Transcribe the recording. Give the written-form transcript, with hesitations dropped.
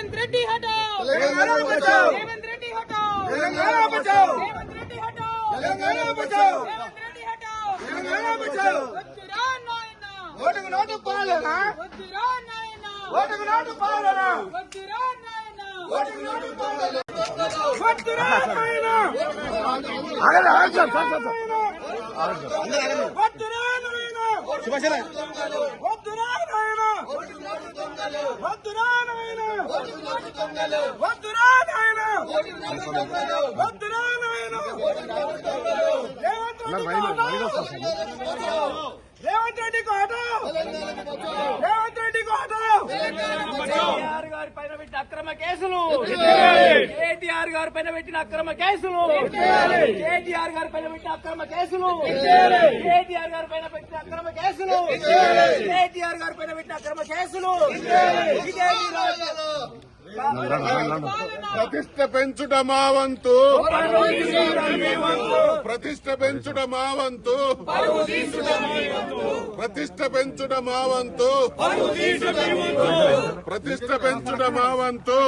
रेवंत रेड्डी हटाओ, तेलंगाना बचाओ, रेवंत रेड्डी हटाओ, तेलंगाना बचाओ, रेवंत रेड्डी हटाओ, तेलंगाना बचाओ, रेवंत रेड्डी हटाओ, तेलंगाना बचाओ। వద్దురా నాయనా, ఓటుకు నోటు పాలన, వద్దురా నాయనా, ఓటుకు నోటు పాలన, వద్దురా నాయనా, ఓటుకు నోటు పాలన, వద్దురా నాయనా, ఆగండి, ఆగండి సార్, సార్, సార్. వద్దురా నాయనా, సుభాష్ వద్దురా నాయనా, వద్దురా నాయనా, వద్దురా నాయనా, వద్దురా నాయనా, రేవంత్ రెడ్డి को हटाओ, రేవంత్ రెడ్డి को हटाओ, కేటీఆర్ గారి పైన పెట్టిన అక్రమ కేసులు, కేటీఆర్ గారి పైన పెట్టిన అక్రమ కేసులు, కేటీఆర్ గారి పైన పెట్టిన అక్రమ కేసులు, కేటీఆర్ గారి పైన పెట్టిన అక్రమ కేసులు, కేటీఆర్ గారి పైన పెట్టిన అక్రమ కేసులు, ఇదే మీ రాజ్యాలు. ప్రతిష్ట పెంచుట మా వంతు, ప్రతిష్ట పెంచుట మా వంతు, ప్రతిష్ట పెంచుట మా వంతు, ప్రతిష్ట పెంచుట మా వంతు.